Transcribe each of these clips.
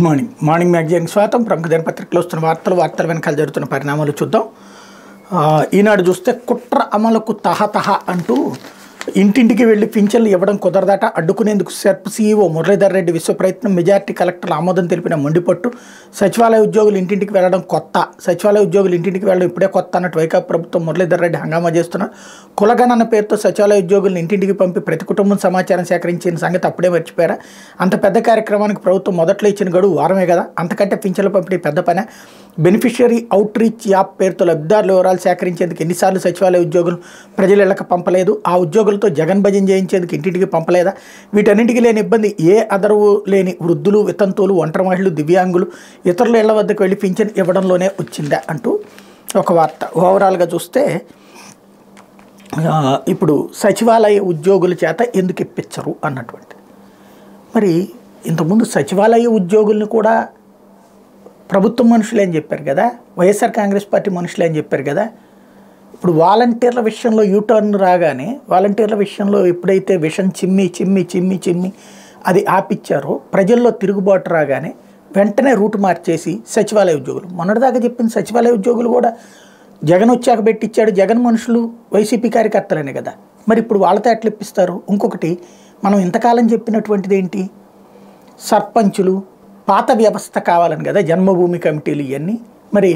Good morning. Morning మ్యాగజైన్కి స్వాగతం. ప్రముఖ దినపత్రికలో వస్తున్న వార్తల వెనకాల జరుగుతున్న పరిణామాలు చూద్దాం. ఈనాడు చూస్తే కుట్ర అమలుకు తహతహ అంటూ ఇంటింటికి వెళ్లి పింఛన్లు ఇవ్వడం కుదరదట, అడ్డుకునేందుకు సెర్ప్ సీఈఓ మురళీధర్ రెడ్డి విశ్వ ప్రయత్నం, మెజార్టీ కలెక్టర్ల ఆమోదం తెలిపిన మొండిపట్టు, సచివాలయ ఉద్యోగులు ఇంటింటికి వెళ్లడం కొత్త, సచివాలయ ఉద్యోగులు ఇంటింటికి వెళ్ళడం ఇప్పుడే కొత్త అన్నట్టు వైకాపా ప్రభుత్వం మురళీధర్ రెడ్డి హంగామా చేస్తున్నారు. కులగణన పేరుతో సచివాలయ ఉద్యోగులను ఇంటింటికి పంపి ప్రతి కుటుంబం సమాచారం సేకరించిన సంగతి అప్పుడే మర్చిపోయారా? అంత పెద్ద కార్యక్రమానికి ప్రభుత్వం మొదట్లో ఇచ్చిన గడువు వారమే కదా, అంతకంటే పింఛన్ల పంపిణీ పెద్ద పనే. బెనిఫిషియరీ అవుట్ రీచ్ యాప్ పేరుతో లబ్ధిదారుల వివరాలు సేకరించేందుకు ఎన్నిసార్లు సచివాలయ ఉద్యోగులు ప్రజల ఇళ్లకు పంపలేదు? ఆ ఉద్యోగులతో జగన్ భజన చేయించేందుకు ఇంటింటికి పంపలేదా? వీటన్నింటికి లేని ఇబ్బంది ఏ అదరువు లేని వృద్ధులు, వితంతువులు, ఒంటరి మహిళలు, దివ్యాంగులు ఇతరుల ఇళ్ల వద్దకు వెళ్ళి పింఛన్ ఇవ్వడంలోనే వచ్చిందా అంటూ ఒక వార్త. ఓవరాల్గా చూస్తే ఇప్పుడు సచివాలయ ఉద్యోగుల చేత ఎందుకు ఇప్పించరు అన్నటువంటి, మరి ఇంతకుముందు సచివాలయ ఉద్యోగుల్ని కూడా ప్రభుత్వం మనుషులే అని చెప్పారు కదా, వైఎస్ఆర్ కాంగ్రెస్ పార్టీ మనుషులే అని చెప్పారు కదా. ఇప్పుడు వాలంటీర్ల విషయంలో యూటర్న్ రాగానే, వాలంటీర్ల విషయంలో ఎప్పుడైతే విషం చిమ్మి అది ఆపిచ్చారో, ప్రజల్లో తిరుగుబాటు రాగానే వెంటనే రూట్ మార్చేసి సచివాలయ ఉద్యోగులు, మొన్నటిదాకా చెప్పిన సచివాలయ ఉద్యోగులు కూడా జగన్ వచ్చాక పెట్టించాడు, జగన్ మనుషులు వైసీపీ కార్యకర్తలనే కదా, మరి ఇప్పుడు వాళ్ళతో ఎట్లా ఇప్పిస్తారు? ఇంకొకటి, మనం ఇంతకాలం చెప్పినటువంటిది ఏంటి, సర్పంచులు పాత వ్యవస్థ కావాలని కదా, జన్మభూమి కమిటీలు ఇవన్నీ, మరి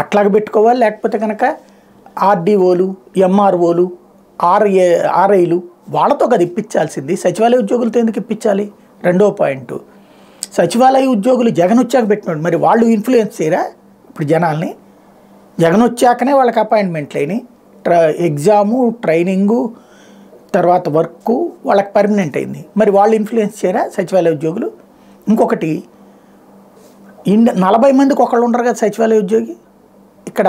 అట్లాగ పెట్టుకోవాలి. లేకపోతే కనుక ఆర్డీఓలు, ఎంఆర్ఓలు, ఆర్ఐలు వాళ్ళతో కదా ఇప్పించాల్సింది, సచివాలయ ఉద్యోగులతో ఎందుకు ఇప్పించాలి? రెండో పాయింట్, సచివాలయ ఉద్యోగులు జగన్ వచ్చాక పెట్టినాడు, మరి వాళ్ళు ఇన్ఫ్లుయెన్స్ చేయరా ఇప్పుడు జనాల్ని? జగన్ వచ్చాకనే వాళ్ళకి అపాయింట్మెంట్లు అయినాయి, ఎగ్జాము, ట్రైనింగు, తర్వాత వర్క్ వాళ్ళకి పర్మనెంట్ అయింది, మరి వాళ్ళు ఇన్ఫ్లుయెన్స్ చేయరా సచివాలయ ఉద్యోగులు? ఇంకొకటి, 40 మందికి ఒకళ్ళు ఉండరు కదా సచివాలయ ఉద్యోగి. ఇక్కడ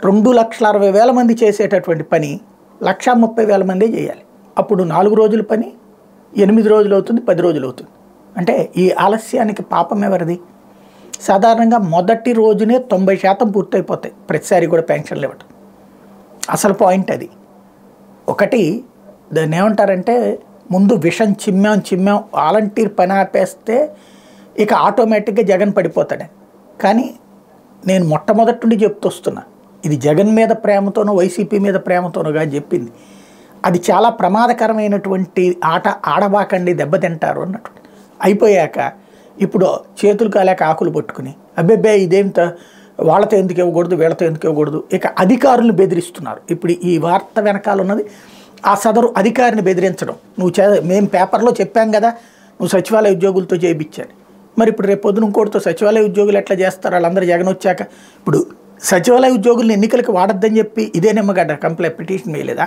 2,60,000 మంది చేసేటటువంటి పని 1,30,000 మందే చేయాలి. అప్పుడు 4 రోజుల పని 8 రోజులు అవుతుంది, 10 రోజులు అవుతుంది. అంటే ఈ ఆలస్యానికి పాపం ఎవరిది? సాధారణంగా మొదటి రోజునే 90% పూర్తయిపోతాయి ప్రతిసారి కూడా పెన్షన్లు ఇవ్వటం. అసలు పాయింట్ అది. ఒకటి, దాన్ని ఏమంటారంటే, ముందు విషం చిమ్మాం వాలంటీర్ పని ఆపేస్తే ఇక ఆటోమేటిక్గా జగన్ పడిపోతాడని. కానీ నేను మొట్టమొదటి నుండి చెప్తొస్తున్నా, ఇది జగన్ మీద ప్రేమతోనో వైసీపీ మీద ప్రేమతోనోగా చెప్పింది. అది చాలా ప్రమాదకరమైనటువంటి ఆట ఆడబాకండి, దెబ్బతింటారు అన్నట్టు. అయిపోయాక ఇప్పుడు చేతులు కాలేక ఆకులు పట్టుకుని అబ్బెబ్బే ఇదేంత, వాళ్ళతో ఎందుకు ఇవ్వకూడదు, వీళ్ళతో ఎందుకు ఇవ్వకూడదు, ఇక అధికారులను బెదిరిస్తున్నారు. ఇప్పుడు ఈ వార్త వెనకాల ఉన్నది ఆ సదరు అధికారిని బెదిరించడం. మేము పేపర్లో చెప్పాం కదా, నువ్వు సచివాలయ ఉద్యోగులతో చేయించాను, మరి ఇప్పుడు రేపు పొద్దున ఇంకోటితో సచివాలయ ఉద్యోగులు ఎట్లా చేస్తారు? వాళ్ళందరూ జగన్ వచ్చాక ఇప్పుడు సచివాలయ ఉద్యోగులను ఎన్నికలకు వాడద్దని చెప్పి ఇదే నిమ్మగడ్డ పిటిషన్ వేయలేదా?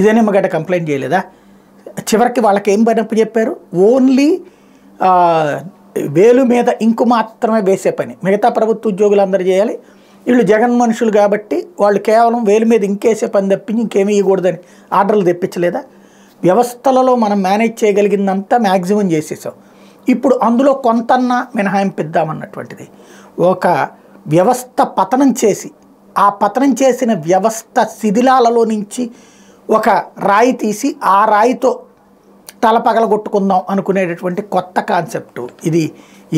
ఇదే నిమ్మగడ్డ కంప్లైంట్ చేయలేదా? చివరికి వాళ్ళకి ఏం పనప్పు చెప్పారు? ఓన్లీ వేలు మీద ఇంకు మాత్రమే వేసే పని మిగతా ప్రభుత్వ ఉద్యోగులు అందరూ చేయాలి, వీళ్ళు జగన్ మనుషులు కాబట్టి వాళ్ళు కేవలం వేలు మీద ఇంకేసే పని తప్పించి ఇంకేమీ ఇవ్వకూడదని ఆర్డర్లు తెప్పించలేదా? వ్యవస్థలలో మనం మేనేజ్ చేయగలిగిందంతా మ్యాక్సిమం చేసేసాం. ఇప్పుడు అందులో కొంతన్నా మినహాయింపిద్దామన్నటువంటిది. ఒక వ్యవస్థ పతనం చేసి, ఆ పతనం చేసిన వ్యవస్థ శిథిలాలలో నుంచి ఒక రాయి తీసి ఆ రాయితో తల పగలగొట్టుకుందాం అనుకునేటటువంటి కొత్త కాన్సెప్టు ఇది.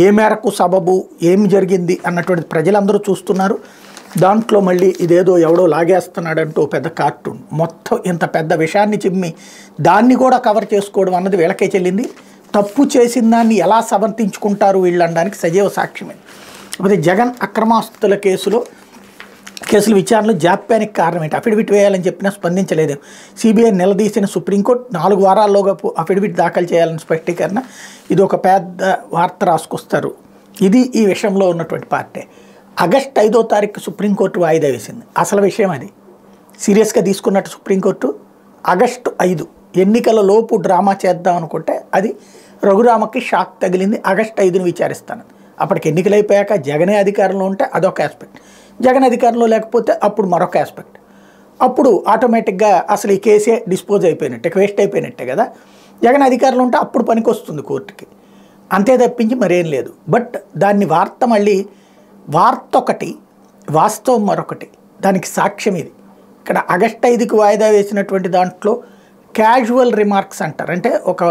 ఏ మేరకు సబబు, ఏం జరిగింది అన్నటువంటిది ప్రజలందరూ చూస్తున్నారు. దాంట్లో మళ్ళీ ఇదేదో ఎవడో లాగేస్తున్నాడంటూ పెద్ద కార్టూన్, మొత్తం ఇంత పెద్ద విషయాన్ని చిమ్మి దాన్ని కూడా కవర్ చేసుకోవడం అన్నది వీళ్ళకే చెల్లింది. తప్పు చేసిన దాన్ని ఎలా సమర్థించుకుంటారు వీళ్ళు అనడానికి సజీవ సాక్ష్యమే. అయితే జగన్ అక్రమాస్తుల కేసుల విచారణలో జాప్యానికి కారణం ఏంటి? అఫిడవిట్ వేయాలని చెప్పినా స్పందించలేదు. సిబిఐ నిలదీసిన సుప్రీంకోర్టు 4 వారాల్లోగా అఫిడవిట్ దాఖలు చేయాలని స్పష్టీకరణ. ఇది ఒక పెద్ద వార్త రాసుకొస్తారు. ఇది ఈ విషయంలో ఉన్నటువంటి పార్టీ. ఆగస్టు 5వ తారీఖు సుప్రీంకోర్టు వాయిదా వేసింది. అసలు విషయం అది సీరియస్గా తీసుకున్నట్టు సుప్రీంకోర్టు ఆగస్టు 5 ఎన్నికల లోపు డ్రామా చేద్దాం అనుకుంటే అది రఘురామకి షాక్ తగిలింది. ఆగస్టు 5ని విచారిస్తాను. అప్పటికి ఎన్నికలు అయిపోయాక జగనే అధికారంలో ఉంటే అదొక ఆస్పెక్ట్, జగన్ అధికారంలో లేకపోతే అప్పుడు మరొక ఆస్పెక్ట్. అప్పుడు ఆటోమేటిక్గా అసలు ఈ కేసే డిస్పోజ్ అయిపోయినట్టే, వేస్ట్ అయిపోయినట్టే కదా. జగన్ అధికారంలో ఉంటే అప్పుడు పనికి వస్తుంది కోర్టుకి, అంతే తప్పించి మరేం లేదు. బట్ దాన్ని వార్త మళ్ళీ వార్త ఒకటి, వాస్తవం మరొకటి. దానికి సాక్ష్యం ఇది. ఇక్కడ ఆగస్టు 5కి వాయిదా వేసినటువంటి దాంట్లో క్యాజువల్ రిమార్క్స్ అంటారు. అంటే ఒక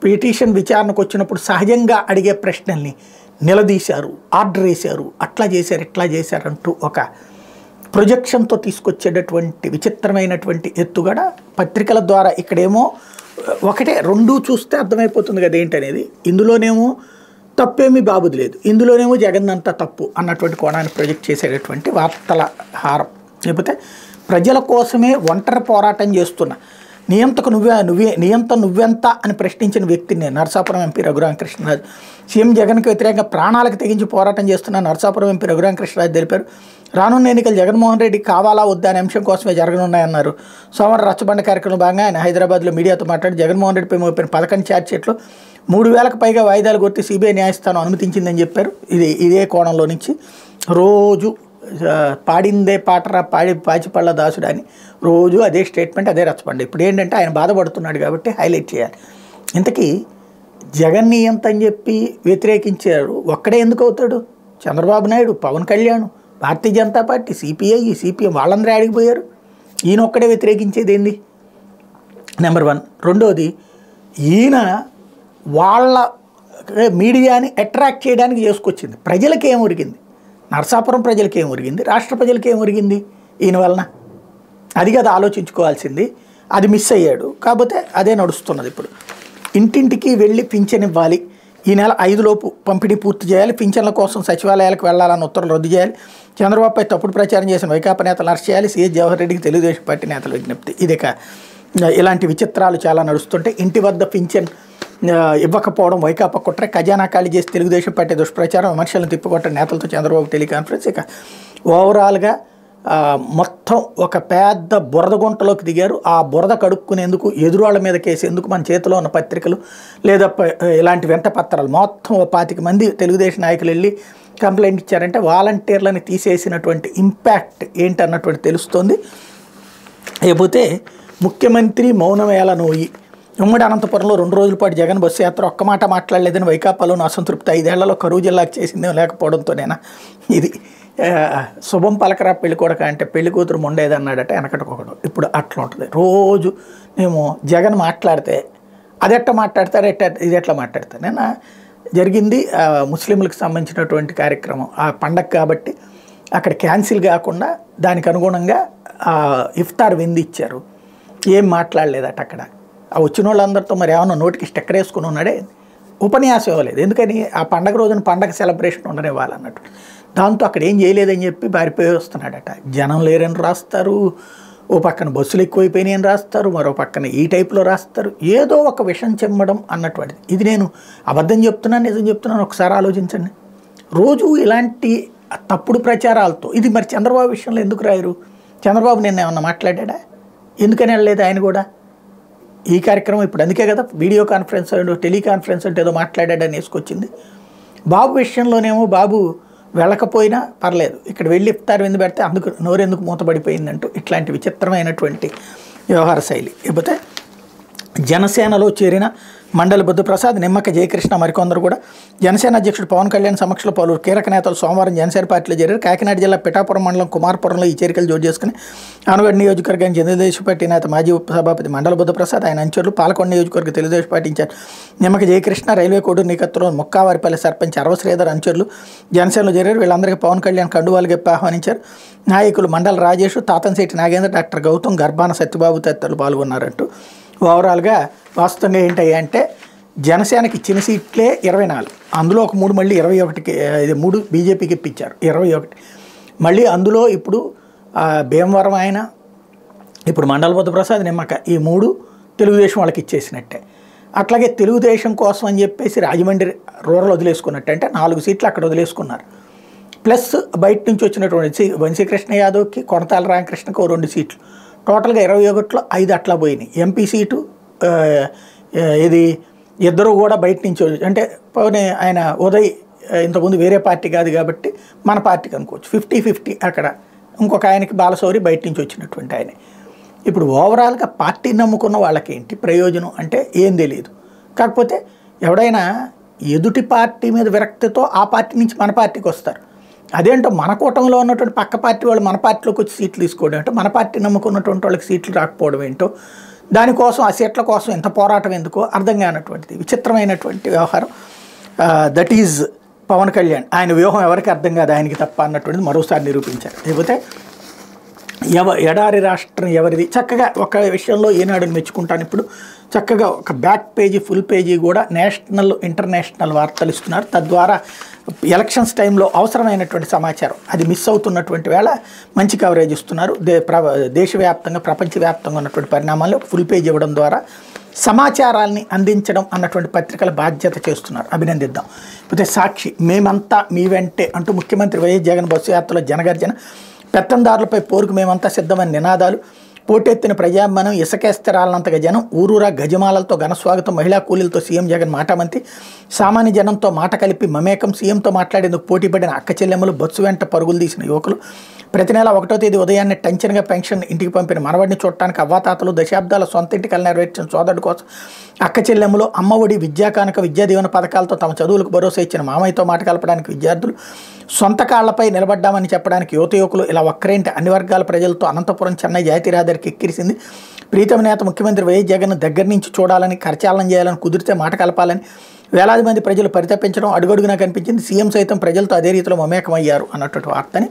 పిటిషన్ విచారణకు వచ్చినప్పుడు సహజంగా అడిగే ప్రశ్నల్ని నిలదీశారు, ఆర్డర్ వేశారు, అట్లా చేశారు ఇట్లా చేశారంటూ ఒక ప్రొజెక్షన్తో తీసుకొచ్చేటటువంటి విచిత్రమైనటువంటి ఎత్తుగడ పత్రికల ద్వారా. ఇక్కడేమో ఒకటే రెండూ చూస్తే అర్థమైపోతుంది కదా ఏంటనేది. ఇందులోనేమో తప్పేమీ బాబుది లేదు, ఇందులోనేమో జగన్ అంతా తప్పు అన్నటువంటి కోణాన్ని ప్రొజెక్ట్ చేసేటటువంటి వార్తల హారం. లేకపోతే ప్రజల కోసమే ఒంటరి పోరాటం చేస్తున్న నియంతకు నియంత నువ్వెంత అని ప్రశ్నించిన వ్యక్తిని నేను, నరసాపురం ఎంపీ రఘురామకృష్ణరాజు. సీఎం జగన్కి వ్యతిరేకంగా ప్రాణాలకు తెగించి పోరాటం చేస్తున్న నరసాపురం ఎంపీ రఘురామకృష్ణరాజు తెలిపారు. రానున్న ఎన్నికలు జగన్మోహన్ రెడ్డి కావాలా వద్దా అనే అంశం కోసమే జరగనున్నాయన్నారు. సోమవారం రచ్చబండ కార్యక్రమంలో భాగంగా ఆయన హైదరాబాద్లో మీడియాతో మాట్లాడి జగన్మోహన్ రెడ్డిపై మోపిన 11 ఛార్జ్షీట్లు 3000కు పైగా వాయిదాలు కొట్టి సిబిఐ న్యాయస్థానం అనుమతించిందని చెప్పారు. ఇదే కోణంలో నుంచి రోజు పాడిందే పాటరా పాచిపళ్ళ దాసుడు అని రోజు అదే స్టేట్మెంట్, అదే రచ్చబండ. ఇప్పుడు ఏంటంటే ఆయన బాధపడుతున్నాడు కాబట్టి హైలైట్ చేయాలి. ఇంతకీ జగన్ నియంత అని చెప్పి వ్యతిరేకించారు ఒక్కడే ఎందుకు అవుతాడు? Chandrababu Naidu, Pawan Kalyan, Bharatiya Janata party, CPI, CPM వాళ్ళందరూ ఆడిపోయారు. ఈయన ఒక్కడే వ్యతిరేకించేది ఏంది? నెంబర్ 1. రెండోది, ఈయన వాళ్ళ మీడియాని అట్రాక్ట్ చేయడానికి చేసుకొచ్చింది. ప్రజలకి ఏం ఒరిగింది? నరసాపురం ప్రజలకి ఏం ఒరిగింది? రాష్ట్ర ప్రజలకి ఏం ఒరిగింది ఈయన వలన? అది కదా ఆలోచించుకోవాల్సింది. అది మిస్ అయ్యాడు. కాకపోతే అదే నడుస్తున్నది. ఇప్పుడు ఇంటింటికి వెళ్ళి పింఛన్ ఇవ్వాలి, ఈ నెల 5 లోపు పంపిణీ పూర్తి చేయాలి, పింఛన్ల కోసం సచివాలయాలకు వెళ్లాలన్న ఉత్తర్వులు రద్దు చేయాలి, చంద్రబాబుపై తప్పుడు ప్రచారం చేసిన వైకాపా నేతలు అరెస్ట్ చేయాలి, సీఎస్ జవహర్ రెడ్డికి తెలుగుదేశం పార్టీ నేతల విజ్ఞప్తి. ఇలాంటి విచిత్రాలు చాలా నడుస్తుంటే ఇంటి వద్ద పింఛన్ ఇవ్వకపోవడం వైకాపా కుట్ర, ఖజానా ఖాళీ చేసి తెలుగుదేశం పార్టీ దుష్ప్రచారం, విమర్శలను తిప్పికొట్టిన నేతలతో చంద్రబాబు టెలికాన్ఫరెన్స్. ఇక ఓవరాల్గా మొత్తం ఒక పెద్ద బురద గుంటలోకి దిగారు. ఆ బురద కడుక్కునేందుకు ఎదురాళ్ళ మీద కేసేందుకు మన చేతిలో ఉన్న పత్రికలు లేదా ఇలాంటి వెంట పత్రాలు మొత్తం 25 మంది తెలుగుదేశం నాయకులు వెళ్ళి కంప్లైంట్ ఇచ్చారంటే వాలంటీర్లని తీసేసినటువంటి ఇంపాక్ట్ ఏంటన్నటువంటి తెలుస్తోంది. లేకపోతే ముఖ్యమంత్రి మౌనమేళ నోయి. ఉమ్మడి అనంతపురంలో 2 రోజుల పాటు జగన్ బస్సు యాత్ర ఒక్క మాట మాట్లాడలేదని వైకాపాలోని అసంతృప్తి. 5 ఏళ్లలో కరువు జిల్లాకు చేసిందేం లేకపోవడంతోనేనా ఇది? శుభం పలకరా పెళ్లి కొడక అంటే పెళ్లి కూతురు మొండేదన్నాడట వెనకటికొకడు. ఇప్పుడు అట్లా ఉంటుంది. రోజు మేము జగన్ మాట్లాడితే అది ఎట్లా మాట్లాడతారు, ఇది ఎట్లా మాట్లాడతారు. నిన్న జరిగింది ముస్లింలకు సంబంధించినటువంటి కార్యక్రమం, ఆ పండగ కాబట్టి అక్కడ క్యాన్సిల్ కాకుండా దానికి అనుగుణంగా ఇఫ్తార్ విందు ఇచ్చారు. ఏం మాట్లాడలేదట అక్కడ. ఆ వచ్చిన వాళ్ళందరితో మరి ఏమన్నా నోటికి స్టెక్కర్ వేసుకుని ఉన్నాడే, ఉపన్యాసం ఇవ్వలేదు. ఎందుకని? ఆ పండగ రోజున పండగ సెలబ్రేషన్ ఉండనివ్వాలన్నట్టు. దాంతో అక్కడ ఏం చేయలేదని చెప్పి బారిపోయి వస్తున్నాడట. జనం లేరని రాస్తారు, ఓ పక్కన బస్సులు ఎక్కువైపోయినాయని రాస్తారు, మరో పక్కన ఈ టైప్లో రాస్తారు. ఏదో ఒక విషం చెమ్మడం అన్నటువంటిది. ఇది నేను అబద్ధం చెప్తున్నాను, నిజం చెప్తున్నాను, ఒకసారి ఆలోచించండి. రోజు ఇలాంటి తప్పుడు ప్రచారాలతో ఇది మరి చంద్రబాబు విషయంలో ఎందుకు రాయరు? చంద్రబాబు నిన్న ఏమన్నా మాట్లాడా? ఎందుకని వెళ్ళలేదు ఆయన కూడా? ఈ కార్యక్రమం ఇప్పుడు అందుకే కదా వీడియో కాన్ఫరెన్స్ టెలికాన్ఫరెన్స్ అంటే ఏదో మాట్లాడాడని వేసుకొచ్చింది. బాబు విషయంలోనేమో బాబు వెళ్ళకపోయినా పర్లేదు, ఇక్కడ వెళ్ళి ఇఫ్తార్ విందు పెడితే అందుకు నోరెందుకు మూతపడిపోయిందంటూ ఇట్లాంటి విచిత్రమైనటువంటి వ్యవహార శైలి. లేకపోతే జనసేనలో చేరిన మండలి బుద్ధప్రసాద్, నిమ్మక జయకృష్ణ మరికొందరు కూడా జనసేన అధ్యక్షుడు పవన్ కళ్యాణ్ సమక్షంలో పలువురు కీలక నేతలు సోమవారం జనసేన పార్టీలో చేరారు. కాకినాడ జిల్లా పిఠాపురం మండలం కుమార్పురంలో ఈ చేరికలు జోడు చేసుకుని ఆనగడ్డ నియోజకవర్గానికి తెలుగుదేశం పార్టీ నేత మాజీ ఉపసభాపతి మండలి బుద్ధప్రసాద్, ఆయన అంచర్లు, పాలకొండ నియోజకవర్గ Telugudesam party incharge Nimmaka Jayakrishna, railway Koduru నికత్తులో ముక్కావారిపల్లి సర్పంచ్ అరవ శ్రీధర్ అంచర్లు జనసేనలో చేరారు. వీళ్ళందరికీ పవన్ కళ్యాణ్ కండువాలు గెప్పి ఆహ్వానించారు. నాయకులు మండల రాజేష్, తాతంశెట్టి నాగేంద్ర, డాక్టర్ గౌతమ్, గర్భాన సత్యబాబు తదితరులు పాల్గొన్నారంటూ. ఓవరాల్గా వాస్తవంగా ఏంటంటే జనసేనకి ఇచ్చిన సీట్లే 24, అందులో ఒక 3 మళ్ళీ 21కి 3 బీజేపీకి ఇప్పించారు, 21. మళ్ళీ అందులో ఇప్పుడు భీమవరం ఆయన, ఇప్పుడు మండల బుద్ధప్రసాద్, నిమ్మక ఈ 3 తెలుగుదేశం వాళ్ళకి ఇచ్చేసినట్టే. అట్లాగే తెలుగుదేశం కోసం అని చెప్పేసి రాజమండ్రి రూరల్ వదిలేసుకున్నట్టు, అంటే 4 సీట్లు అక్కడ వదిలేసుకున్నారు. ప్లస్ బయట నుంచి వచ్చినటువంటి వంశీకృష్ణ యాదవ్కి, కొనతాల రామకృష్ణకి 2 సీట్లు, టోటల్గా 21లో 5 అట్లా పోయినాయి. ఎంపీ సీటు ఇది ఇద్దరు కూడా బయట నుంచి, అంటే పోనీ ఆయన ఉదయ్ ఇంతకుముందు వేరే పార్టీ కాదు కాబట్టి మన పార్టీకి అనుకోవచ్చు, 50-50 అక్కడ. ఇంకొక ఆయనకి బాలశౌరి బయట నుంచి వచ్చినటువంటి ఆయన. ఇప్పుడు ఓవరాల్గా పార్టీ నమ్ముకున్న వాళ్ళకి ఏంటి ప్రయోజనం అంటే ఏం తెలియదు. కాకపోతే ఎవడైనా ఎదుటి పార్టీ మీద విరక్తితో ఆ పార్టీ నుంచి మన పార్టీకి వస్తారు. అదేంటో మన కూటమిలో ఉన్నటువంటి పక్క పార్టీ వాళ్ళు మన పార్టీలోకి వచ్చి సీట్లు తీసుకోవడం ఏంటో, మన పార్టీ నమ్ముకున్నటువంటి వాళ్ళకి సీట్లు రాకపోవడం ఏంటో దానికోసం ఆ సీట్ల కోసం ఎంత పోరాటం ఎందుకో అర్థం కానటువంటిది విచిత్రమైనటువంటి వ్యవహారం. That is Pawan Kalyan. ఆయన వ్యూహం ఎవరికి అర్థం కాదు, ఆయనకి తప్ప అన్నటువంటిది మరోసారి నిరూపించారు. లేకపోతే ఎడారి రాష్ట్రం ఎవరిది చక్కగా ఒక విషయంలో ఏనాడు మెచ్చుకుంటాను. ఇప్పుడు చక్కగా ఒక బ్యాక్ పేజీ ఫుల్ పేజీ కూడా నేషనల్ ఇంటర్నేషనల్ వార్తలు ఇస్తున్నారు. తద్వారా ఎలక్షన్స్ టైంలో అవసరమైనటువంటి సమాచారం అది మిస్ అవుతున్నటువంటి వేళ మంచి కవరేజ్ ఇస్తున్నారు. దేశవ్యాప్తంగా ప్రపంచవ్యాప్తంగా ఉన్నటువంటి పరిణామాల్లో ఫుల్ పేజీ ఇవ్వడం ద్వారా సమాచారాన్ని అందించడం అన్నటువంటి పత్రికల బాధ్యత చేస్తున్నారు, అభినందిద్దాం. అయితే సాక్షి మేమంతా మీ వెంటే అంటూ ముఖ్యమంత్రి వైఎస్ జగన్ బస్సు యాత్రలో జనగర్జన, పెత్తందారులపై పోరుకు మేమంతా సిద్ధమని నినాదాలు, పోటెత్తిన ప్రజాభిమానం, ఇసుకేస్తరాలనంతగా జనం, ఊరూరా గజమాలతో ఘనస్వాగతం, మహిళా కూలీలతో సీఎం జగన్ మాటామంతి, సామాన్య జనంతో మాట కలిపి మమేకం, సీఎంతో మాట్లాడేందుకు పోటీపడిన అక్క చెల్లెమ్మలు, బస్సు వెంట పరుగులు తీసిన యువకులు, ప్రతి నెల 1వ తేదీ ఉదయాన్నే టెన్షన్గా పెన్షన్ ఇంటికి పంపిన మనవడిని చూడటానికి అవ్వాతాతలు, దశాబ్దాల సొంత ఇంటి కల నెరవేర్చిన సోదరుడి కోసం అక్క చెల్లెమ్మలు, అమ్మఒడి, విద్యా కానుక, విద్యా దీవెన పథకాలతో తమ చదువులకు భరోసా ఇచ్చిన మామయ్యతో మాట కలపడానికి విద్యార్థులు, సొంత కాళ్లపై నిలబడ్డామని చెప్పడానికి యువకులు, ఇలా ఒక్కరేంటి అన్ని వర్గాల ప్రజలతో అనంతపురం చెన్నై జాతీయ రహదారికి ఎక్కిరిసింది. ప్రీతమ నేత ముఖ్యమంత్రి వైఎస్ జగన్ దగ్గర నుంచి చూడాలని, కరచాలనం చేయాలని, కుదిరితే మాట కలపాలని వేలాది మంది ప్రజలు పరితపించడం అడుగడుగునా కనిపించింది. సీఎం సైతం ప్రజలతో అదే రీతిలో మమేకమయ్యారు అన్నటువంటి వార్తని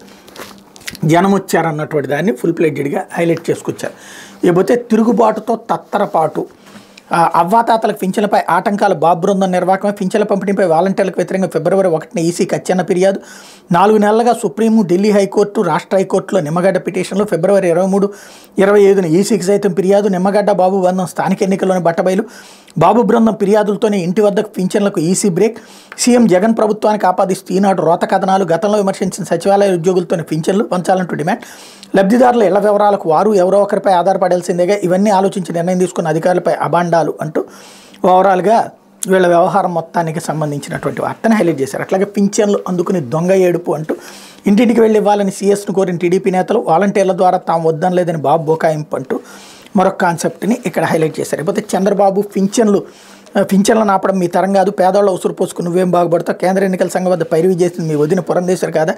జనం వచ్చారన్నటువంటి దాన్ని ఫుల్ ప్లేటెడ్గా హైలైట్ చేసుకొచ్చారు. ఇకపోతే తిరుగుబాటుతో తత్తరపాటు, అవ్వాతాతలకు పింఛన్లపై ఆటంకాలు, బాబు బృందం నిర్వాహకమే, పింఛన్ల పంపిణీపై వాలంటీర్లకు వ్యతిరేకంగా ఫిబ్రవరి 1న ఈసీకి అచ్చన్న ఫిర్యాదు, 4 నెలలుగా సుప్రీము, ఢిల్లీ హైకోర్టు, రాష్ట్ర హైకోర్టులో నిమ్మగడ్డ పిటిషన్లు, ఫిబ్రవరి 23, 25న ఈసీకి సైతం ఫిర్యాదు, నిమ్మగడ్డ బాబు బంధం స్థానిక ఎన్నికల్లోని బట్టబయలు, బాబు బృందం ఫిర్యాదులతోనే ఇంటి వద్దకు పింఛన్లకు ఈసీ బ్రేక్, సీఎం జగన్ ప్రభుత్వానికి ఆపాదిస్తూ ఈనాడు రోత కథనాలు, గతంలో విమర్శించిన సచివాలయ ఉద్యోగులతోనే పింఛన్లు పంచాలంటూ డిమాండ్, లబ్ధిదారుల ఇళ్ల వివరాలకు వారు ఎవరో ఒకరిపై ఆధారపడాల్సిందేగా, ఇవన్నీ ఆలోచించి నిర్ణయం తీసుకున్న అధికారులపై అబాండాలు అంటూ ఓవరాల్గా వీళ్ళ వ్యవహారం మొత్తానికి సంబంధించినటువంటి వార్తను హైలైట్ చేశారు. అట్లాగే పింఛన్లు అందుకుని దొంగ ఏడుపు అంటూ ఇంటింటికి వెళ్ళి ఇవ్వాలని సీఎస్ను కోరిన టీడీపీ నేతలు, వాలంటీర్ల ద్వారా తాము వద్దనలేదని బాబు బోకాయింపు అంటూ మరొక కాన్సెప్ట్ని ఇక్కడ హైలైట్ చేశారు. లేకపోతే చంద్రబాబు పింఛన్లను ఆపడం మీ తరం కాదు, పేదవాళ్ళ ఉసురు పోసుకుని నువ్వేం బాగుపడతావు, కేంద్ర ఎన్నికల సంఘం వద్ద పైరువి చేసింది మీ వదిన పురంధేశ్వరి కాదా,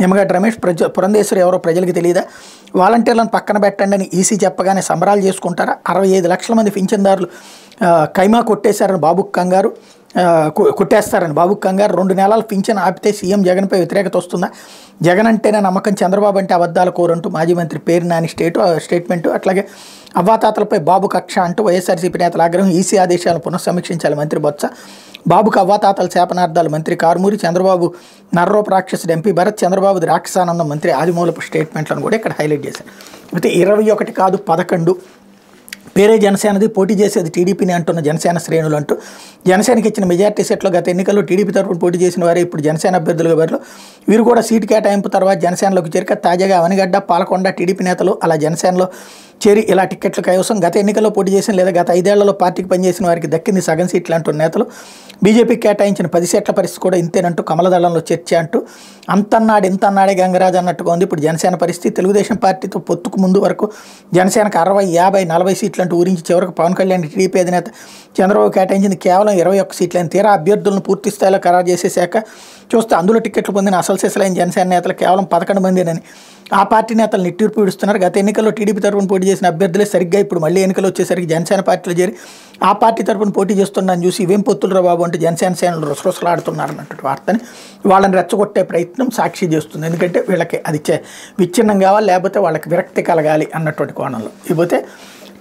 నిమ్మగడ్డ రమేష్ పురంధేశ్వరి ఎవరో ప్రజలకు తెలియదా, వాలంటీర్లను పక్కన పెట్టండి అని ఈసీ చెప్పగానే సంబరాలు చేసుకుంటారా, 65 లక్షల మంది పింఛన్దారులు కైమా కొట్టేశారని బాబుకు కంగారు, కొట్టేస్తారని బాబుకు కంగారు, 2 నెలలు పింఛన్ ఆపితే సీఎం జగన్పై వ్యతిరేకత వస్తుందా, జగన్ అంటేనే నమ్మకం, చంద్రబాబు అంటే అబద్ధాల కోరంటూ మాజీ మంత్రి పేరు నాని స్టేట్మెంటు, అట్లాగే అవ్వాతాతలపై బాబు కక్ష అంటూ వైఎస్ఆర్సీపీ నేతల ఆగ్రహం, ఈసీ ఆదేశాలను పునఃసమీక్షించాలి మంత్రి బొత్స, బాబుకు అవ్వాతాతల శాపనార్థాలు మంత్రి కారుమూరి, చంద్రబాబు నర్రోప రాక్షసుడు ఎంపీ భరత్, చంద్రబాబు రాక్షసానందం మంత్రి ఆదిమూలపు స్టేట్మెంట్లను కూడా ఇక్కడ హైలైట్ చేశారు. అయితే 21 కాదు 11 పేరే జనసేనది, పోటీ చేసేది టీడీపీని అంటున్న జనసేన శ్రేణులు అంటూ, జనసేనకి ఇచ్చిన మెజార్టీ సెట్లో గత ఎన్నికల్లో టీడీపీ తరఫున పోటీ చేసిన వారే ఇప్పుడు జనసేన అభ్యర్థులుగా వారిలో వీరు కూడా సీటు కేటాయింపు తర్వాత జనసేనలోకి చేరిక, తాజాగా అవనిగడ్డ, పాలకొండ టీడీపీ నేతలు అలా జనసేనలో చేరి ఇలా టిక్కెట్ల కైవసం, గత ఎన్నికల్లో పోటీ చేసిన లేదా గత 5 ఏళ్లలో పార్టీకి పనిచేసిన వారికి దక్కింది సగం సీట్లు అంటున్న నేతలు, బీజేపీకి కేటాయించిన 10 సీట్ల పరిస్థితి కూడా ఇంతేనంటూ కమలదళంలో చర్చ అంటూ, ఇంతన్నాడే గంగరాజు అన్నట్టుగా ఉంది ఇప్పుడు జనసేన పరిస్థితి, తెలుగుదేశం పార్టీతో పొత్తుకు ముందు వరకు జనసేనకు 60, 50, 40 సీట్లు అంటూ ఊరించి చివరకు పవన్ కళ్యాణ్ టీడీపీ అధినేత చంద్రబాబు కేటాయించింది కేవలం 21 సీట్లని, తీరా అభ్యర్థులను పూర్తి స్థాయిలో ఖరారు చేసేశాక చూస్తే అందులో టిక్కెట్లు పొందిన అసలు సిసలైన జనసేన నేతలు కేవలం 11 మందేనని ఆ పార్టీ నేతలు నిట్టూర్పు విడుస్తున్నారు. గత ఎన్నికల్లో టీడీపీ తరఫున పోటీ చేసిన అభ్యర్థులే సరిగ్గా ఇప్పుడు మళ్ళీ ఎన్నికలు వచ్చేసరికి జనసేన పార్టీలో చేరి ఆ పార్టీ తరఫున పోటీ చేస్తున్నాను చూసి ఇవేం పొత్తులు బాబు అంటే జనసేన సేనలు రుసరుసలాడుతున్నారు అన్నటువంటి వార్తని వాళ్ళని రెచ్చగొట్టే ప్రయత్నం సాక్షి చేస్తుంది. ఎందుకంటే వీళ్ళకి అది విచ్ఛిన్నం కావాలి, లేకపోతే వాళ్ళకి విరక్తి కలగాలి అన్నటువంటి కోణంలో. ఇకపోతే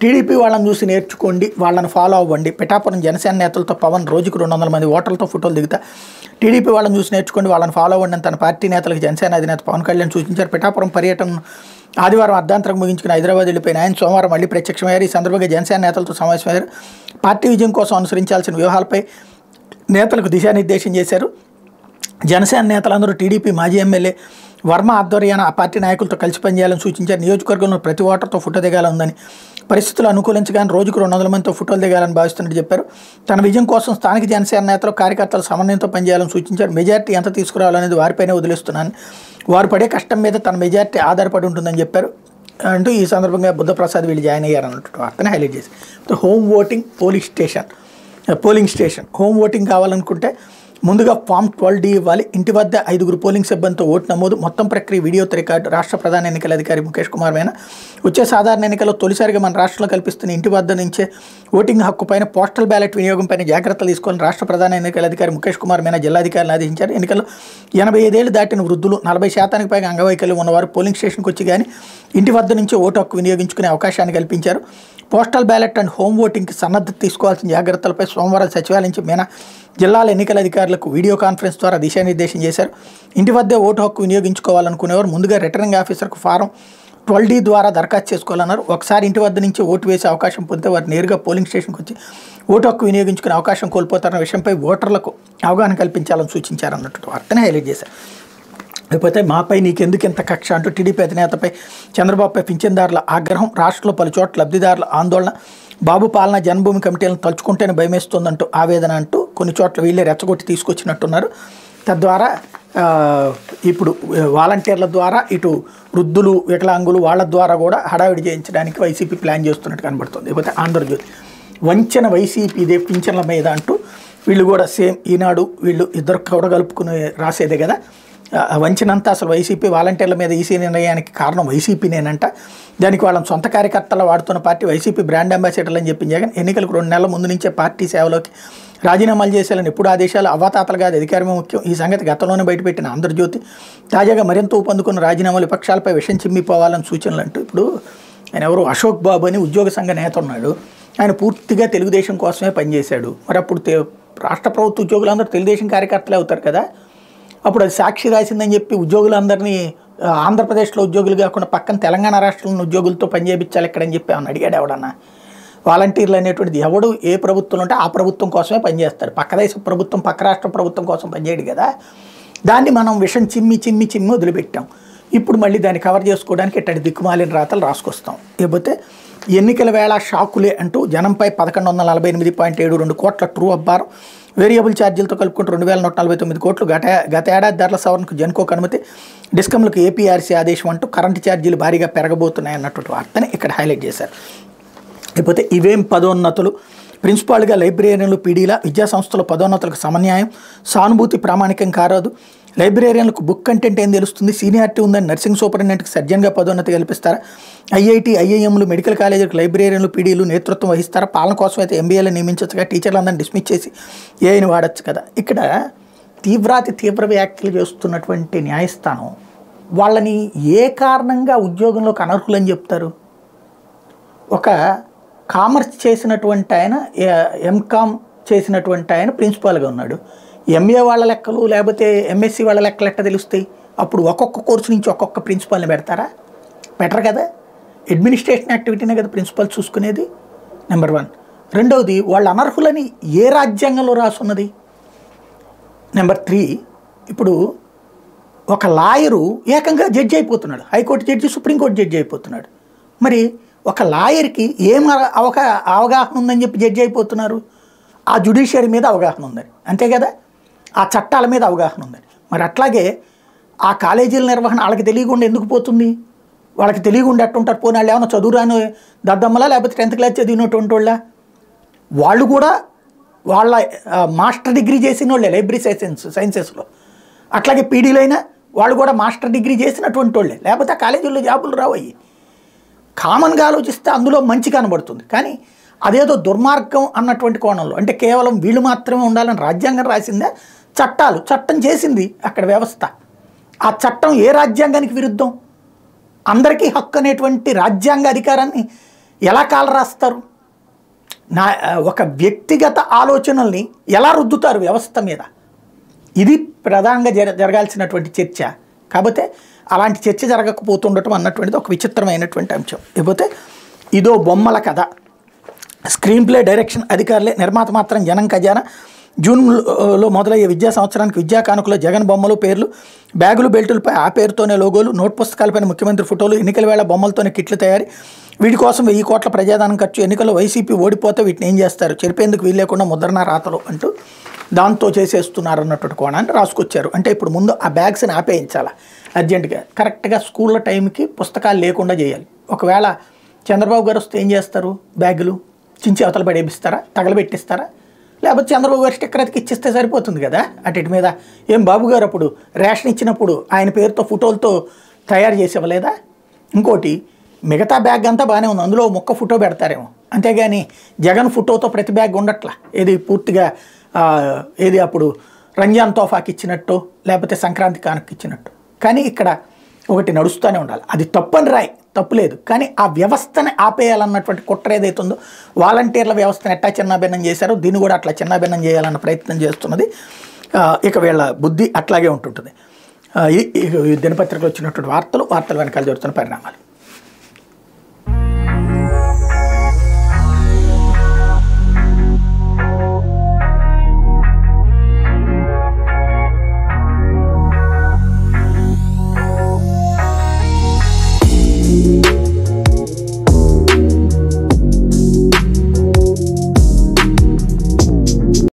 టీడీపీ వాళ్ళని చూసి నేర్చుకోండి, వాళ్ళని ఫాలో అవ్వండి, పిఠాపురం జనసేన నేతలతో పవన్ రోజుకు 200 మంది ఓటర్లతో ఫోటోలు దిగుతా, టీడీపీ వాళ్ళని చూసి నేర్చుకోండి, వాళ్ళని ఫాలో అవ్వండి అని తన పార్టీ నేతలకు జనసేన అధినేత పవన్ కళ్యాణ్ సూచించారు. పిఠాపురం పర్యటన ఆదివారం అర్ధాంతరం ముగించుకుని హైదరాబాద్ వెళ్ళిపోయిన ఆయన సోమవారం మళ్ళీ ప్రత్యక్షమయ్యారు. ఈ సందర్భంగా జనసేన నేతలతో సమావేశమయ్యారు. పార్టీ విజయం కోసం అనుసరించాల్సిన వ్యూహాలపై నేతలకు దిశానిర్దేశం చేశారు. జనసేన నేతలందరూ టీడీపీ మాజీ ఎమ్మెల్యే వర్మ ఆధ్వర్యాన ఆ పార్టీ నాయకులతో కలిసి పనిచేయాలని సూచించారు. నియోజకవర్గంలో ప్రతి ఓటర్తో ఫోటో దిగాలని పరిస్థితులు అనుకూలించగానే రోజుకు 200 మందితో ఫోటోలు దిగాలని భావిస్తున్నట్టు చెప్పారు. తన విజయం కోసం స్థానిక జనసేన నేతలు కార్యకర్తలు సమన్వయంతో పనిచేయాలని సూచించారు. మెజార్టీ ఎంత తీసుకురావాలనేది వారిపైనే వదిలేస్తున్నాను, వారు పడే కష్టం మీద తన మెజార్టీ ఆధారపడి ఉంటుందని చెప్పారు అంటూ ఈ సందర్భంగా బుద్ధప్రసాద్ వీళ్ళు జాయిన్ అయ్యారన్నట్టు వార్తని హైలైట్ చేసి, పోలింగ్ స్టేషన్ హోమ్ ఓటింగ్ కావాలనుకుంటే ముందుగా ఫామ్ 12D ఇవ్వాలి. ఇంటి వద్ద 5 పోలింగ్ సిబ్బందితో ఓటు నమోదు. మొత్తం ప్రక్రియ వీడియోతో రికార్డు. రాష్ట్ర ప్రధాన ఎన్నికల అధికారి ముఖేష్ కుమార్ మీనా. వచ్చే సాధారణ ఎన్నికల్లో తొలిసారిగా మన రాష్ట్రంలో కల్పిస్తున్న ఇంటి వద్ద నుంచే ఓటింగ్ హక్కు పైన పోస్టల్ బ్యాలెట్ వినియోగంపైన జాగ్రత్తలు తీసుకోవాలని రాష్ట్ర ప్రధాన ఎన్నికల అధికారి ముఖేష్ కుమార్ మీనా జిల్లాధికారులను ఆదేశించారు. ఎన్నికల్లో 85 ఏళ్లు దాటిన వృద్ధులు, 40% పైగా అంగవైకల్యం ఉన్నవారు పోలింగ్ స్టేషన్కి వచ్చి కానీ ఇంటి వద్ద నుంచే ఓటు హక్కు వినియోగించుకునే అవకాశాన్ని కల్పించారు. పోస్టల్ బ్యాలెట్ అండ్ హోమ్ ఓటింగ్కి సన్నద్ధత తీసుకోవాల్సిన జాగ్రత్తలపై సోమవారం సచివాలయం నుంచి మీనా జిల్లాల ఎన్నికల అధికారులకు వీడియో కాన్ఫరెన్స్ ద్వారా దిశానిర్దేశం చేశారు. ఇంటి వద్దే ఓటు హక్కు వినియోగించుకోవాలనుకునేవారు ముందుగా రిటర్నింగ్ ఆఫీసర్కు ఫారం 12D ద్వారా దరఖాస్తు చేసుకోవాలన్నారు. ఒకసారి ఇంటి వద్ద నుంచి ఓటు వేసే అవకాశం పొందితే వారు నేరుగా పోలింగ్ స్టేషన్కి వచ్చి ఓటు హక్కు వినియోగించుకునే అవకాశం కోల్పోతారన్న విషయంపై ఓటర్లకు అవగాహన కల్పించాలని సూచించారన్నట్టు వార్తనే హైలైట్ చేశారు. లేకపోతే మాపై నీకెందుకు ఇంత కక్ష అంటూ టీడీపీ అధినేతపై చంద్రబాబుపై పింఛన్దారుల ఆగ్రహం. రాష్ట్రంలో పలు చోట్ల లబ్ధిదారుల ఆందోళన. బాబు పాలన జన్మభూమి కమిటీలను తలుచుకుంటేనే భయమేస్తుందంటూ ఆవేదన అంటూ కొన్ని చోట్ల వీళ్ళే రెచ్చగొట్టి తీసుకొచ్చినట్టున్నారు. తద్వారా ఇప్పుడు వాలంటీర్ల ద్వారా ఇటు వృద్ధులు, వికలాంగులు వాళ్ళ ద్వారా కూడా హడావిడి చేయించడానికి వైసీపీ ప్లాన్ చేస్తున్నట్టు కనబడుతుంది. లేకపోతే ఆంధ్రజ్యోతి వంచన వైసీపీ ఇదే పింఛన్ల మీద అంటూ వీళ్ళు కూడా సేమ్ ఈనాడు వీళ్ళు ఇద్దరు కూడా కలుపుకుని రాసేదే కదా. వంచనంతా అసలు వైసీపీ వాలంటీర్ల మీద ఈసీ నిర్ణయానికి కారణం వైసీపీనేనంట. దానికి వాళ్ళని సొంత కార్యకర్తలు వాడుతున్న పార్టీ వైసీపీ బ్రాండ్ అంబాసిడర్లు అని చెప్పిన జగన్ ఎన్నికలకు 2 నెలల ముందు నుంచే పార్టీ సేవలోకి రాజీనామాలు చేసేయాలని ఎప్పుడు ఆదేశాలు. అవ్వాతాతలు కాదు, అధికారమే ముఖ్యం. ఈ సంగతి గతంలోనే బయటపెట్టిన ఆంధ్రజ్యోతి తాజాగా మరింత ఊపందుకున్న రాజీనామాలు విపక్షాలపై విషం చిమ్మిపోవాలని సూచనలు అంటూ ఇప్పుడు ఆయన ఎవరు అశోక్ బాబు అని ఉద్యోగ సంఘ నేత ఉన్నాడు. ఆయన పూర్తిగా తెలుగుదేశం కోసమే పనిచేశాడు. మరి అప్పుడు రాష్ట్ర ప్రభుత్వ ఉద్యోగులందరూ తెలుగుదేశం కార్యకర్తలే అవుతారు కదా. అప్పుడు అది సాక్షి రాసిందని చెప్పి ఉద్యోగులందరినీ ఆంధ్రప్రదేశ్లో ఉద్యోగులు కాకుండా పక్కన తెలంగాణ రాష్ట్రంలో ఉద్యోగులతో పనిచేయించాలి ఎక్కడని చెప్పి ఏమన్నా అడిగాడు ఎవడన్నా? వాలంటీర్లు అనేటువంటిది ఎవడు ఏ ప్రభుత్వం ఉంటే ఆ ప్రభుత్వం కోసమే పనిచేస్తారు. పక్క దేశ ప్రభుత్వం, పక్క రాష్ట్ర ప్రభుత్వం కోసం పనిచేయడు కదా. దాన్ని మనం విషం చిమ్మి వదిలిపెట్టాం. ఇప్పుడు మళ్ళీ దాన్ని కవర్ చేసుకోవడానికి ఇట్టడి దిక్కుమాలిన రాతలు రాసుకొస్తాం. లేకపోతే ఎన్నికల వేళ షాకులే అంటూ జనంపై 1148.72 కోట్ల ట్రూ అబ్బారం. వేరియబుల్ ఛార్జీలతో కలుపుకుంటూ 2149 కోట్లు. గత ఏడాది ధరల సవరణకు జెన్కోకు అనుమతి. డిస్కంలకు ఏపీఆర్సీ ఆదేశం అంటూ కరెంటు ఛార్జీలు భారీగా పెరగబోతున్నాయి అన్నటువంటి వార్తని ఇక్కడ హైలైట్ చేశారు. లేకపోతే ఇవేం పదోన్నతులు. ప్రిన్సిపాల్గా లైబ్రేరియన్లు, పీడీల విద్యాసంస్థల పదోన్నతులకు సమన్యాయం. సానుభూతి ప్రామాణికం కారాదు. లైబ్రేరియన్లకు బుక్ కంటెంట్ ఏం తెలుస్తుంది? సీనియారిటీ ఉందని నర్సింగ్ సూపరింటెండెంట్కి సర్జన్గా పదోన్నతి కల్పిస్తారా? ఐఐటి, ఐఐఎంలు, మెడికల్ కాలేజీలకు లైబ్రేరియన్లు, పీడీలు నేతృత్వం వహిస్తారా? పాలన కోసం అయితే ఎంబీఏలు నియమించచ్చుగా, టీచర్లందరినీ డిస్మిస్ చేసి ఏఐని వాడచ్చు కదా. ఇక్కడ తీవ్ర వ్యాఖ్యలు చేస్తున్నటువంటి న్యాయస్థానం వాళ్ళని ఏ కారణంగా ఉద్యోగంలోకి అనర్హులని చెప్తారు? ఒక కామర్స్ చేసినటువంటి ఆయన, ఎంకామ్ చేసినటువంటి ఆయన ప్రిన్సిపాల్గా ఉన్నాడు. ఎంఏ వాళ్ళ లెక్కలు లేకపోతే ఎంఎస్సి వాళ్ళ లెక్కలు ఎట్లా తెలుస్తాయి? అప్పుడు ఒక్కొక్క కోర్సు నుంచి ఒక్కొక్క ప్రిన్సిపాల్ని పెడతారా? బెటర్ కదా. అడ్మినిస్ట్రేషన్ యాక్టివిటీనే కదా ప్రిన్సిపాల్ చూసుకునేది. నెంబర్ 1. రెండవది, వాళ్ళు అనర్హులని ఏ రాజ్యాంగంలో రాసున్నది? నెంబర్ 3, ఇప్పుడు ఒక లాయరు ఏకంగా జడ్జి అయిపోతున్నాడు. హైకోర్టు జడ్జి, సుప్రీంకోర్టు జడ్జి అయిపోతున్నాడు. మరి ఒక లాయర్కి ఏం అవగాహన ఉందని చెప్పి జడ్జి అయిపోతున్నారు? ఆ జ్యుడిషియరీ మీద అవగాహన ఉందని, అంతే కదా. ఆ చట్టాల మీద అవగాహన ఉందని. మరి అట్లాగే ఆ కాలేజీల నిర్వహణ వాళ్ళకి తెలియకుండా ఎందుకు పోతుంది? వాళ్ళకి తెలియకుండా ఎట్టుంటారు? పోనీ వాళ్ళు ఏమైనా చదువురాని దద్దమ్మలా లేకపోతే 10th క్లాస్ చదివినటువంటి వాళ్ళ? వాళ్ళు కూడా వాళ్ళ మాస్టర్ డిగ్రీ చేసిన వాళ్ళే లైబ్రరీ సైన్సెస్లో. అట్లాగే పీడీలైనా వాళ్ళు కూడా మాస్టర్ డిగ్రీ చేసినటువంటి వాళ్ళే, లేకపోతే ఆ కాలేజీల్లో జాబులు రావయ్యి. కామన్గా ఆలోచిస్తే అందులో మంచి కనబడుతుంది. కానీ అదేదో దుర్మార్గం అన్నటువంటి కోణంలో, అంటే కేవలం వీళ్ళు మాత్రమే ఉండాలని రాజ్యాంగం రాసిందే? చట్టం చేసింది అక్కడ వ్యవస్థ. ఆ చట్టం ఏ రాజ్యాంగానికి విరుద్ధం? అందరికీ హక్కు అనేటువంటి రాజ్యాంగ అధికారాన్ని ఎలా కాలరాస్తారు? ఒక వ్యక్తిగత ఆలోచనల్ని ఎలా రుద్దుతారు వ్యవస్థ మీద? ఇది ప్రధానంగా జరగాల్సినటువంటి చర్చ. కాకపోతే అలాంటి చర్చ జరగకపోతుండటం అన్నటువంటిది ఒక విచిత్రమైనటువంటి అంశం. లేకపోతే ఇదో బొమ్మల కథ. స్క్రీన్ ప్లే, డైరెక్షన్ అధికారులే, నిర్మాత మాత్రం జనం ఖజానా. జూన్లో మొదలయ్యే విద్యా సంవత్సరానికి విద్యా కానుకలో జగన్ బొమ్మలు, పేర్లు, బ్యాగులు, బెల్టులపై ఆ పేరుతోనే లోగోలు, నోట్ పుస్తకాలపైన ముఖ్యమంత్రి ఫోటోలు, ఎన్నికల వేళ బొమ్మలతోనే కిట్లు తయారీ. వీటి కోసం 1000 కోట్ల ప్రజాదానం ఖర్చు. ఎన్నికల్లో వైసీపీ ఓడిపోతే వీటిని ఏం చేస్తారు? చెరిపేందుకు వీలు లేకుండా ముద్రణ రాతలు అంటూ దాంతో చేసేస్తున్నారు అన్నటువంటి కోణాన్ని రాసుకొచ్చారు. అంటే ఇప్పుడు ముందు ఆ బ్యాగ్స్ని ఆపేయించాలా అర్జెంటుగా. కరెక్ట్గా స్కూళ్ళ టైంకి పుస్తకాలు లేకుండా చేయాలి. ఒకవేళ చంద్రబాబు గారు వస్తే ఏం చేస్తారు? బ్యాగులు చించి అవతల పడేపిస్తారా? తగలబెట్టిస్తారా? లేకపోతే చంద్రబాబు గారు స్టిక్కర్ అతికిచ్చిస్తే సరిపోతుంది కదా. అటు ఇటు మీద ఏం బాబు గారు అప్పుడు రేషన్ ఇచ్చినప్పుడు ఆయన పేరుతో ఫోటోలతో తయారు చేసేవలేదా? ఇంకోటి మిగతా బ్యాగ్ అంతా బాగానే ఉంది, అందులో మొక్క ఫోటో పెడతారేమో, అంతేగాని జగన్ ఫోటోతో ప్రతి బ్యాగ్ ఉండట్లా. ఏది పూర్తిగా ఏది అప్పుడు రంజాన్ తోఫాకి ఇచ్చినట్టు లేకపోతే సంక్రాంతి కానుక ఇచ్చినట్టు. కానీ ఇక్కడ ఒకటి నడుస్తూనే ఉండాలి. అది తప్పని రాయి, తప్పులేదు, కానీ ఆ వ్యవస్థని ఆపేయాలన్నటువంటి కుట్ర ఏదైతే ఉందో, వాలంటీర్ల వ్యవస్థను ఎట్టా చిన్నాభిన్నం చేశారో దీన్ని కూడా అట్లా చిన్నాభిన్నం చేయాలన్న ప్రయత్నం చేస్తున్నది. ఇక వీళ్ళ బుద్ధి అట్లాగే ఉంటుంటుంది. ఈ దినపత్రికలు వచ్చినటువంటి వార్తలు వెనకాల జరుగుతున్న పరిణామాలు.